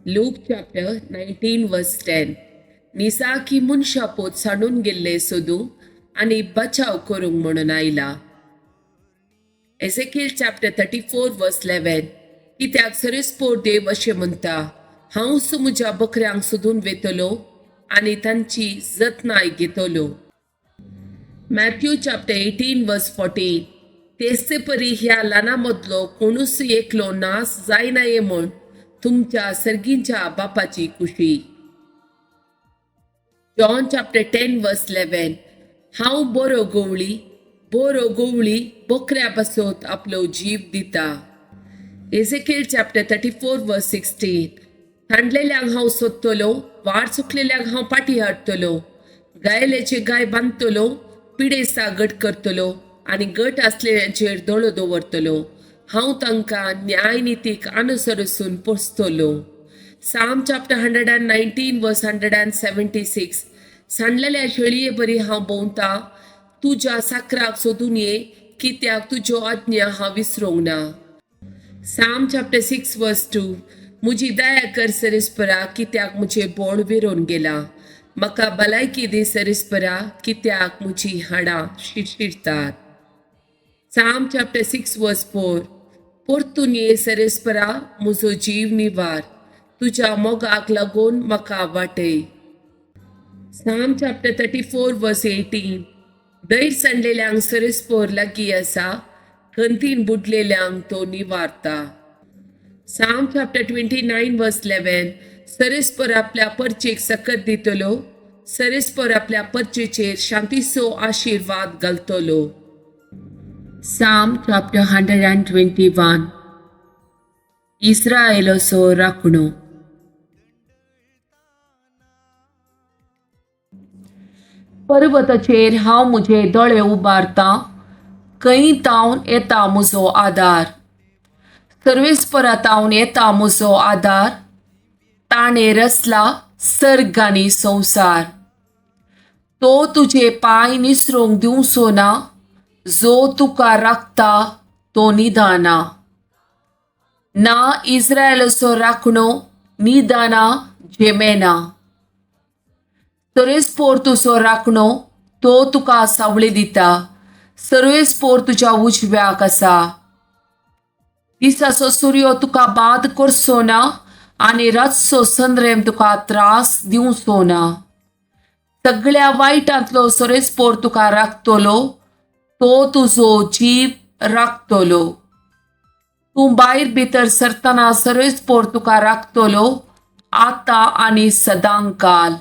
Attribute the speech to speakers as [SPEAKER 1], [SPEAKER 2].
[SPEAKER 1] Luke chapter 19 verse 10. निसाकी मनशा पोत सांडून गेल्ले सोदू आणि बचाव करूंक म्हणून आयला. Ezekiel chapter 34 verse 11. कित्याक सरीसपोर देव अशें म्हणटा, हांव म्हज्या बकऱ्यांक सोदून वेतलो आनी तांची जतनाय घेतलो. Matthew chapter 18 verse 14. तेस्ते परी ह्या ल्हाना मदलो कोणूच एकलो नास जायनाये म्हूण तुमच्या सर्गींच्या बापाची खुशी. John chapter 10 verse 11. हांव बरो गोवळी बकऱ्या पासोत आपलो जीव दिता. Ezekiel chapter 34 verse 16. थांडलेल्यांक हांव सोदतलो, वाट चुकलेल्यांक हांव पाटी हाडटलो, गायलेचे गाय बांदतलो, पिडेसा गट करतलो आनी गट आसलेल्यांचेर दोळो दवरतलो. हांव तांकां न्याय नितीक अनुसरसून पोसतलो. Psalm chapter 119 verse 176. सांडलेल्या शेळये बरी हांव भोंवता, तुज्या साकराक सोदून ये, कित्याक तुज्यो आज्ञा हांव विसरूंक ना. Psalm chapter 6 verse 2. मुजी दया कर सरीसपरा, कित्याक मुझे बोड विरोन गेला. म्हाका भलायकी दी सरीसपरा, कित्याक मुजी हाडां शिरशिरतात. Psalm chapter 6 verse 4. परतून ये सरीसपरा, म्हजो जीव निवार, तुज्या मोगाक लागून म्हाका वाटय. Psalm chapter 34 verse 18. दैर सांडलेल्यांक सरीसपोर लागीं आसा, खंतीन बुडलेल्यांक तो निवारता. Psalm chapter 29 verse 11. सरीसपोर आपल्या परचेक सकत दितलो, सरीसपोर आपल्या परचेचेर शांतीचो आशीर्वाद घालतलो. Psalm chapter 121. इस्रायेलाचो राखणो. पर्वताचेर हांव म्हजे दोळे उबारतां, खंय तावन येता म्हजो आदार. सर्वेस्परातावन येता म्हजो आदार, ताणें रचला सर्ग आनी संवसार. तो तुजे पांय निसरूंक दिवचो ना, जो तुका राखता तो निदाना. ना इस्रायेलाचो राखणो निदाना जेमेना. सरीसपोर तुजो राखणो, तो तुका सावळी दिता, सर्वेस्पोर तुज्या उजव्याक आसा. दिसाचो सूर्य तुका बाद करचो ना आनी रातचो संद्रेम तुका त्रास दिवचो ना. सगळ्या वायटांतलो सरीसपोर तुका राखतलो, तो तुजो जीव राखतलो. तूं भायर भितर सरतना सरीसपोर तुका राखतलो, आतां आनी सदांकाल.